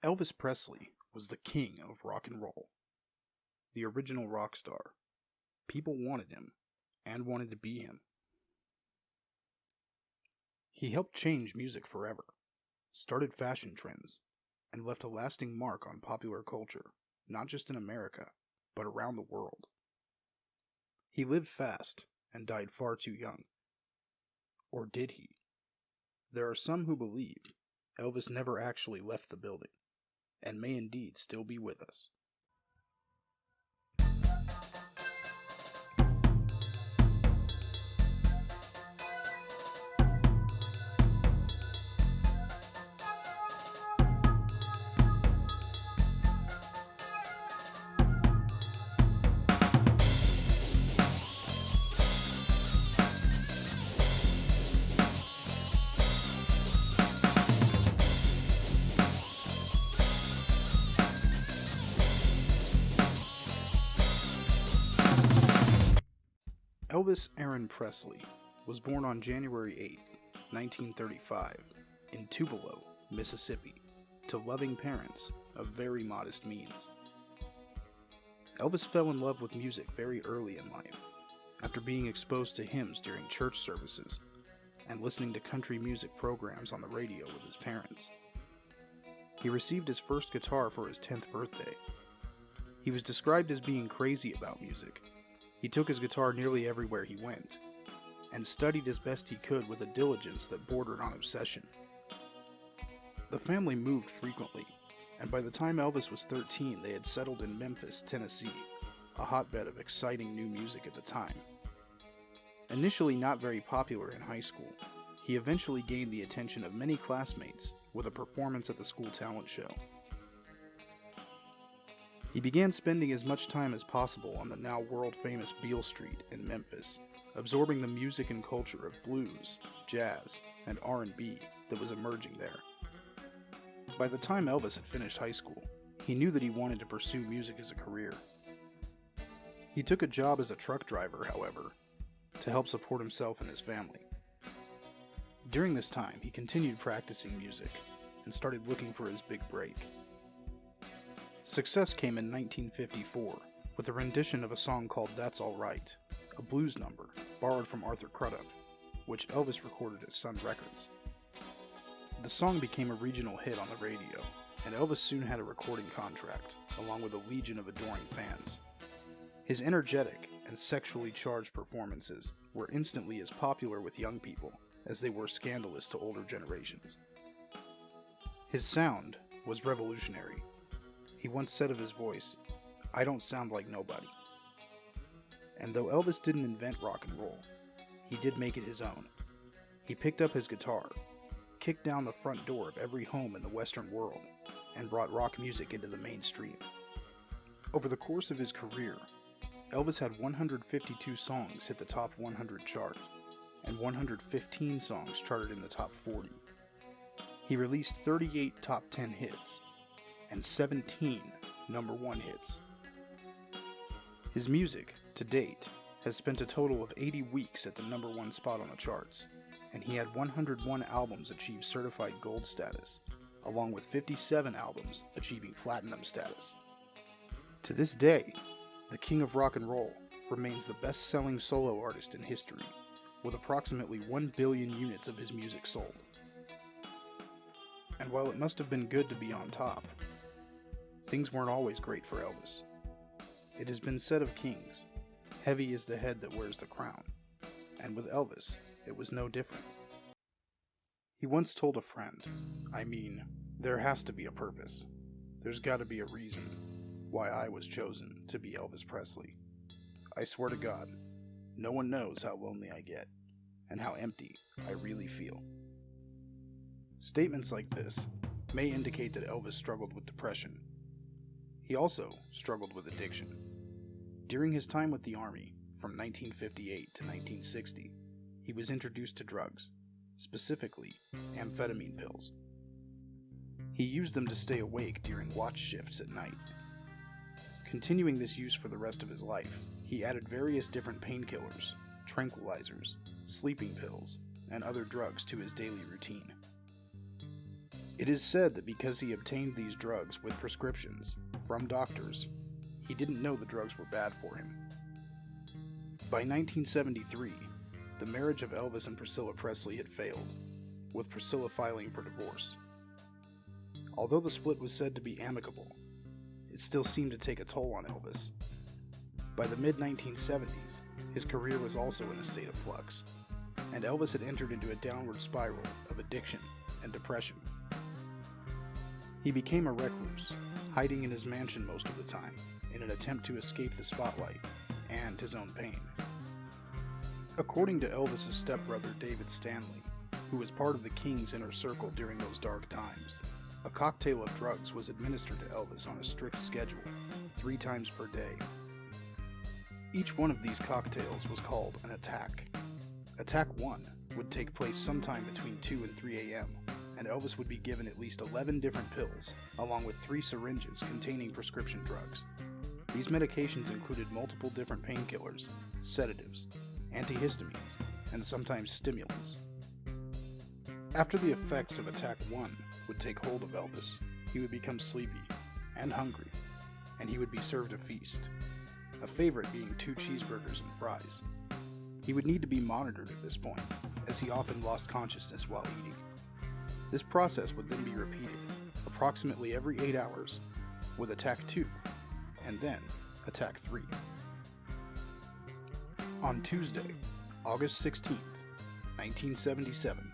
Elvis Presley was the king of rock and roll, the original rock star. People wanted him and wanted to be him. He helped change music forever, started fashion trends, and left a lasting mark on popular culture, not just in America, but around the world. He lived fast and died far too young. Or did he? There are some who believe Elvis never actually left the building, and may indeed still be with us. Elvis Aaron Presley was born on January 8, 1935, in Tupelo, Mississippi, to loving parents of very modest means. Elvis fell in love with music very early in life, after being exposed to hymns during church services and listening to country music programs on the radio with his parents. He received his first guitar for his 10th birthday. He was described as being crazy about music. He took his guitar nearly everywhere he went, and studied as best he could with a diligence that bordered on obsession. The family moved frequently, and by the time Elvis was 13, they had settled in Memphis, Tennessee, a hotbed of exciting new music at the time. Initially not very popular in high school, he eventually gained the attention of many classmates with a performance at the school talent show. He began spending as much time as possible on the now world-famous Beale Street in Memphis, absorbing the music and culture of blues, jazz, and R&B that was emerging there. By the time Elvis had finished high school, he knew that he wanted to pursue music as a career. He took a job as a truck driver, however, to help support himself and his family. During this time, he continued practicing music and started looking for his big break. Success came in 1954 with a rendition of a song called That's All Right, a blues number borrowed from Arthur Crudup, which Elvis recorded at Sun Records. The song became a regional hit on the radio, and Elvis soon had a recording contract, along with a legion of adoring fans. His energetic and sexually charged performances were instantly as popular with young people as they were scandalous to older generations. His sound was revolutionary. He once said of his voice, "I don't sound like nobody." And though Elvis didn't invent rock and roll, he did make it his own. He picked up his guitar, kicked down the front door of every home in the Western world, and brought rock music into the mainstream. Over the course of his career, Elvis had 152 songs hit the top 100 chart, and 115 songs charted in the top 40. He released 38 top 10 hits, and 17 number 1 hits. His music, to date, has spent a total of 80 weeks at the number 1 spot on the charts, and he had 101 albums achieve certified gold status, along with 57 albums achieving platinum status. To this day, the king of rock and roll remains the best-selling solo artist in history, with approximately 1 billion units of his music sold. And while it must have been good to be on top, things weren't always great for Elvis. It has been said of kings, heavy is the head that wears the crown, and with Elvis, it was no different. He once told a friend, there has to be a purpose. There's got to be a reason why I was chosen to be Elvis Presley. I swear to God, no one knows how lonely I get, and how empty I really feel. Statements like this may indicate that Elvis struggled with depression. He also struggled with addiction. During his time with the Army, from 1958 to 1960, he was introduced to drugs, specifically amphetamine pills. He used them to stay awake during watch shifts at night. Continuing this use for the rest of his life, he added various different painkillers, tranquilizers, sleeping pills, and other drugs to his daily routine. It is said that because he obtained these drugs with prescriptions from doctors, he didn't know the drugs were bad for him. By 1973, the marriage of Elvis and Priscilla Presley had failed, with Priscilla filing for divorce. Although the split was said to be amicable, it still seemed to take a toll on Elvis. By the mid-1970s, his career was also in a state of flux, and Elvis had entered into a downward spiral of addiction and depression. He became a recluse, hiding in his mansion most of the time, in an attempt to escape the spotlight and his own pain. According to Elvis's stepbrother David Stanley, who was part of the King's inner circle during those dark times, a cocktail of drugs was administered to Elvis on a strict schedule, 3 times per day. Each one of these cocktails was called an attack. Attack 1 would take place sometime between 2 and 3 a.m., and Elvis would be given at least 11 different pills, along with 3 syringes containing prescription drugs. These medications included multiple different painkillers, sedatives, antihistamines, and sometimes stimulants. After the effects of Attack 1 would take hold of Elvis, he would become sleepy and hungry, and he would be served a feast, a favorite being 2 cheeseburgers and fries. He would need to be monitored at this point, as he often lost consciousness while eating. This process would then be repeated, approximately every 8 hours, with Attack 2, and then Attack 3. On Tuesday, August 16, 1977,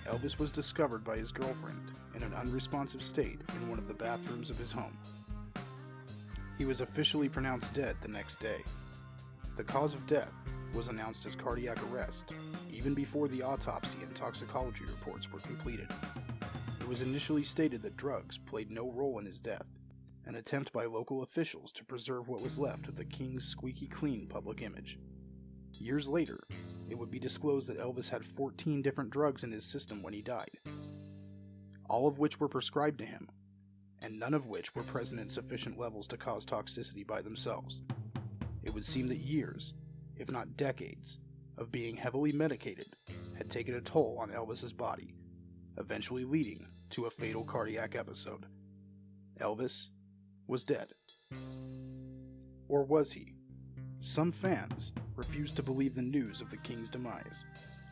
Elvis was discovered by his girlfriend in an unresponsive state in one of the bathrooms of his home. He was officially pronounced dead the next day. The cause of death was announced as cardiac arrest, even before the autopsy and toxicology reports were completed. It was initially stated that drugs played no role in his death, an attempt by local officials to preserve what was left of the King's squeaky clean public image. Years later, it would be disclosed that Elvis had 14 different drugs in his system when he died, all of which were prescribed to him, and none of which were present in sufficient levels to cause toxicity by themselves. It would seem that years, if not decades, of being heavily medicated had taken a toll on Elvis's body, eventually leading to a fatal cardiac episode. Elvis was dead. Or was he? Some fans refused to believe the news of the King's demise,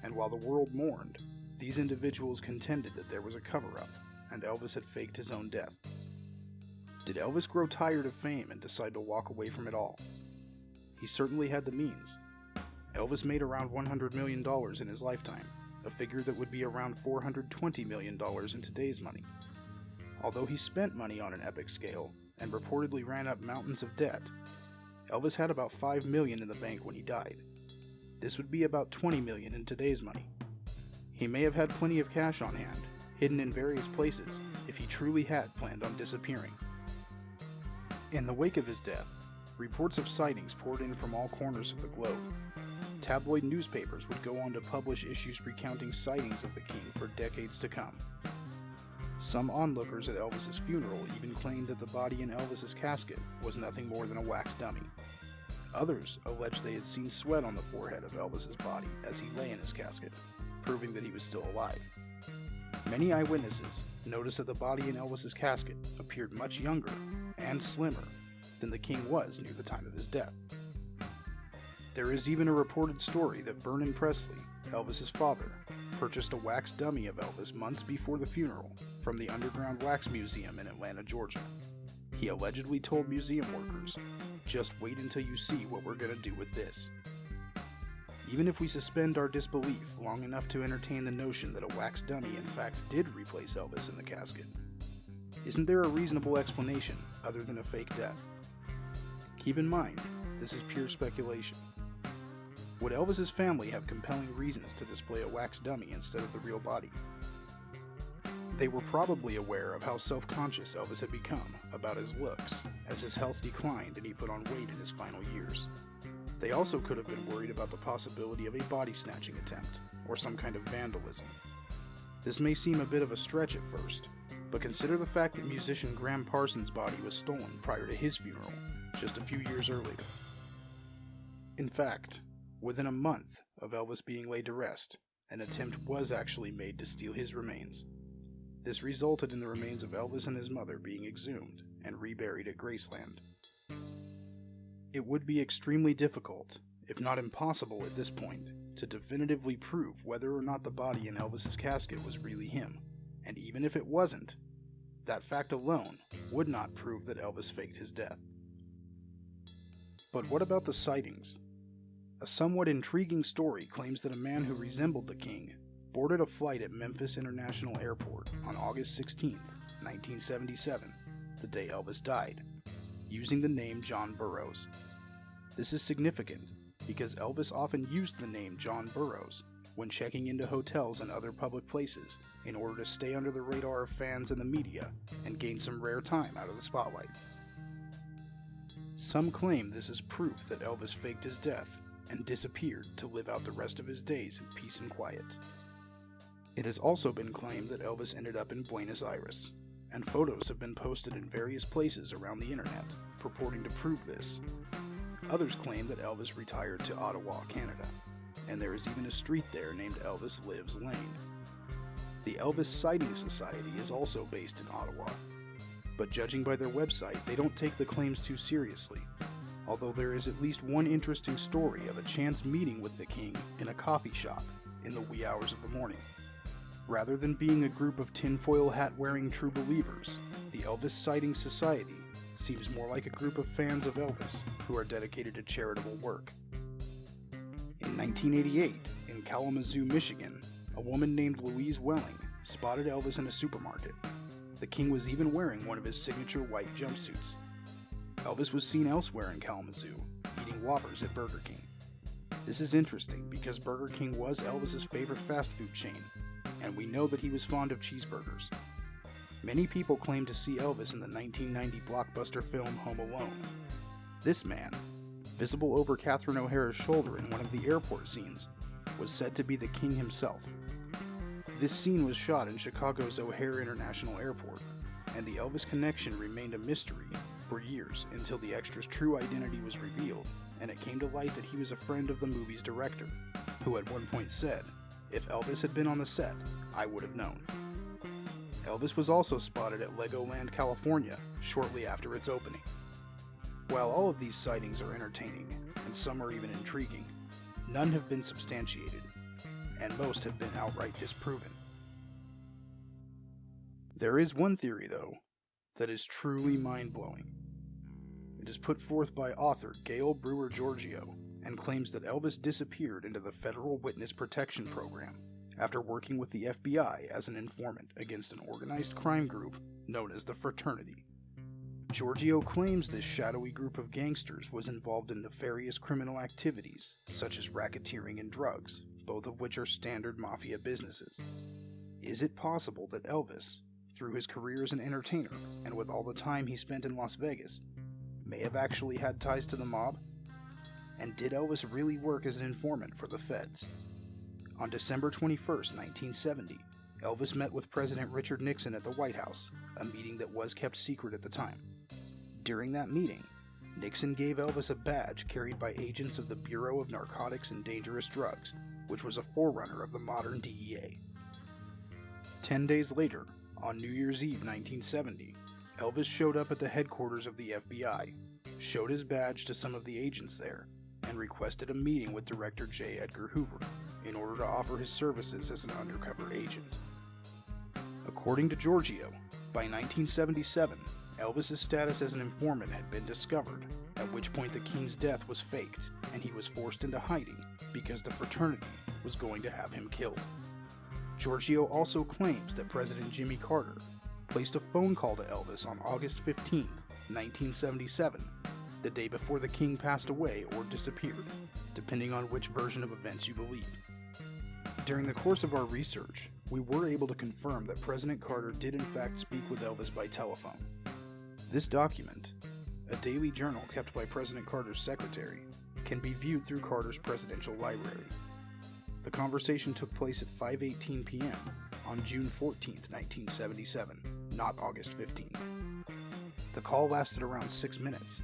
and while the world mourned, these individuals contended that there was a cover-up, and Elvis had faked his own death. Did Elvis grow tired of fame and decide to walk away from it all? He certainly had the means. Elvis made around $100 million in his lifetime, a figure that would be around $420 million in today's money. Although he spent money on an epic scale, and reportedly ran up mountains of debt, Elvis had about $5 million in the bank when he died. This would be about $20 million in today's money. He may have had plenty of cash on hand, hidden in various places, if he truly had planned on disappearing. In the wake of his death, reports of sightings poured in from all corners of the globe. Tabloid newspapers would go on to publish issues recounting sightings of the King for decades to come. Some onlookers at Elvis's funeral even claimed that the body in Elvis's casket was nothing more than a wax dummy. Others alleged they had seen sweat on the forehead of Elvis's body as he lay in his casket, proving that he was still alive. Many eyewitnesses noticed that the body in Elvis's casket appeared much younger and slimmer than the King was near the time of his death. There is even a reported story that Vernon Presley, Elvis's father, purchased a wax dummy of Elvis months before the funeral from the Underground Wax Museum in Atlanta, Georgia. He allegedly told museum workers, "Just wait until you see what we're going to do with this." Even if we suspend our disbelief long enough to entertain the notion that a wax dummy in fact did replace Elvis in the casket, isn't there a reasonable explanation other than a fake death? Keep in mind, this is pure speculation. Would Elvis's family have compelling reasons to display a wax dummy instead of the real body? They were probably aware of how self-conscious Elvis had become about his looks as his health declined and he put on weight in his final years. They also could have been worried about the possibility of a body-snatching attempt or some kind of vandalism. This may seem a bit of a stretch at first, but consider the fact that musician Graham Parsons' body was stolen prior to his funeral, just a few years earlier. In fact, within a month of Elvis being laid to rest, an attempt was actually made to steal his remains. This resulted in the remains of Elvis and his mother being exhumed and reburied at Graceland. It would be extremely difficult, if not impossible at this point, to definitively prove whether or not the body in Elvis's casket was really him, and even if it wasn't, that fact alone would not prove that Elvis faked his death. But what about the sightings? A somewhat intriguing story claims that a man who resembled the king boarded a flight at Memphis International Airport on August 16, 1977, the day Elvis died, using the name John Burroughs. This is significant because Elvis often used the name John Burroughs when checking into hotels and other public places in order to stay under the radar of fans and the media and gain some rare time out of the spotlight. Some claim this is proof that Elvis faked his death and disappeared to live out the rest of his days in peace and quiet. It has also been claimed that Elvis ended up in Buenos Aires, and photos have been posted in various places around the internet purporting to prove this. Others claim that Elvis retired to Ottawa, Canada, and there is even a street there named Elvis Lives Lane. The Elvis Sighting Society is also based in Ottawa, but judging by their website, they don't take the claims too seriously, although there is at least one interesting story of a chance meeting with the king in a coffee shop in the wee hours of the morning. Rather than being a group of tinfoil hat-wearing true believers, the Elvis Sighting Society seems more like a group of fans of Elvis who are dedicated to charitable work. In 1988, in Kalamazoo, Michigan, a woman named Louise Welling spotted Elvis in a supermarket. The king was even wearing one of his signature white jumpsuits. Elvis was seen elsewhere in Kalamazoo, eating Whoppers at Burger King. This is interesting because Burger King was Elvis's favorite fast food chain, and we know that he was fond of cheeseburgers. Many people claim to see Elvis in the 1990 blockbuster film Home Alone. This man, visible over Catherine O'Hara's shoulder in one of the airport scenes, was said to be the king himself. This scene was shot in Chicago's O'Hare International Airport, and the Elvis connection remained a mystery for years until the extra's true identity was revealed, and it came to light that he was a friend of the movie's director, who at one point said, "If Elvis had been on the set, I would have known." Elvis was also spotted at Legoland, California, shortly after its opening. While all of these sightings are entertaining, and some are even intriguing, none have been substantiated, and most have been outright disproven. There is one theory, though, that is truly mind-blowing. It is put forth by author Gail Brewer Giorgio and claims that Elvis disappeared into the Federal Witness Protection Program after working with the FBI as an informant against an organized crime group known as the Fraternity. Giorgio claims this shadowy group of gangsters was involved in nefarious criminal activities such as racketeering and drugs, both of which are standard mafia businesses. Is it possible that Elvis, through his career as an entertainer and with all the time he spent in Las Vegas, may have actually had ties to the mob? And did Elvis really work as an informant for the feds? On December 21, 1970, Elvis met with President Richard Nixon at the White House, a meeting that was kept secret at the time. During that meeting, Nixon gave Elvis a badge carried by agents of the Bureau of Narcotics and Dangerous Drugs, which was a forerunner of the modern DEA. 10 days later, on New Year's Eve 1970, Elvis showed up at the headquarters of the FBI, showed his badge to some of the agents there, and requested a meeting with Director J. Edgar Hoover in order to offer his services as an undercover agent. According to Giorgio, by 1977, Elvis's status as an informant had been discovered, at which point the king's death was faked, and he was forced into hiding because the fraternity was going to have him killed. Giorgio also claims that President Jimmy Carter placed a phone call to Elvis on August 15, 1977, the day before the king passed away or disappeared, depending on which version of events you believe. During the course of our research, we were able to confirm that President Carter did in fact speak with Elvis by telephone. This document, a daily journal kept by President Carter's secretary, can be viewed through Carter's presidential library. The conversation took place at 5:18 p.m. on June 14, 1977, not August 15. The call lasted around 6 minutes,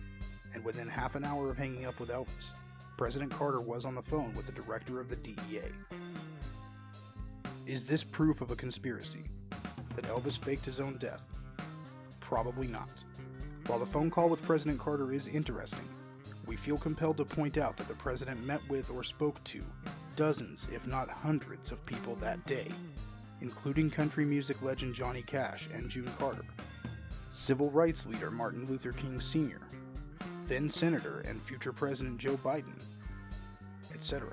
and within half an hour of hanging up with Elvis, President Carter was on the phone with the director of the DEA. Is this proof of a conspiracy? that Elvis faked his own death? Probably not. While the phone call with President Carter is interesting, we feel compelled to point out that the president met with or spoke to dozens, if not hundreds, of people that day, including country music legend Johnny Cash and June Carter, civil rights leader Martin Luther King Sr., then Senator and future President Joe Biden, etc.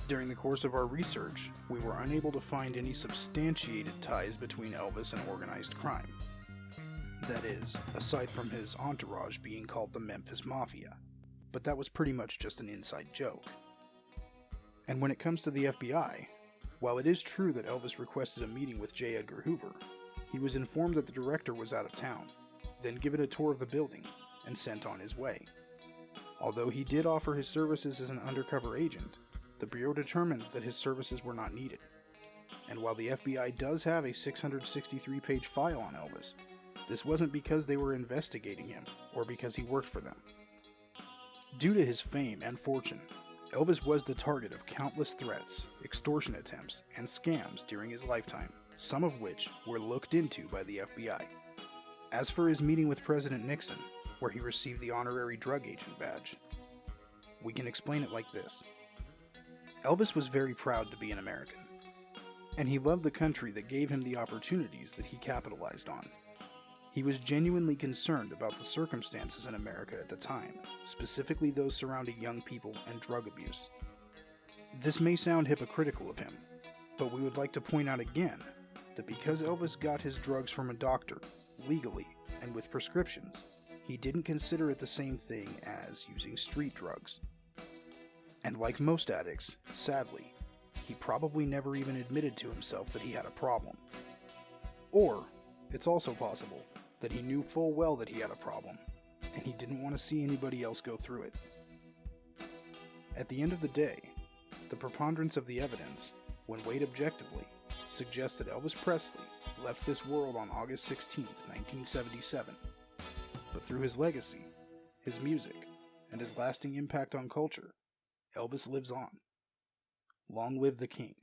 During the course of our research, we were unable to find any substantiated ties between Elvis and organized crime. That is, aside from his entourage being called the Memphis Mafia, but that was pretty much just an inside joke. And when it comes to the FBI, while it is true that Elvis requested a meeting with J. Edgar Hoover, he was informed that the director was out of town, then given a tour of the building, and sent on his way. Although he did offer his services as an undercover agent, the Bureau determined that his services were not needed. And while the FBI does have a 663-page file on Elvis, this wasn't because they were investigating him, or because he worked for them. Due to his fame and fortune, Elvis was the target of countless threats, extortion attempts, and scams during his lifetime, some of which were looked into by the FBI. As for his meeting with President Nixon, where he received the honorary drug agent badge, we can explain it like this. Elvis was very proud to be an American, and he loved the country that gave him the opportunities that he capitalized on. He was genuinely concerned about the circumstances in America at the time, specifically those surrounding young people and drug abuse. This may sound hypocritical of him, but we would like to point out again that because Elvis got his drugs from a doctor, legally, and with prescriptions, he didn't consider it the same thing as using street drugs. And like most addicts, sadly, he probably never even admitted to himself that he had a problem. Or, it's also possible that he knew full well that he had a problem, and he didn't want to see anybody else go through it. At the end of the day, the preponderance of the evidence, when weighed objectively, suggests that Elvis Presley left this world on August 16, 1977. But through his legacy, his music, and his lasting impact on culture, Elvis lives on. Long live the King.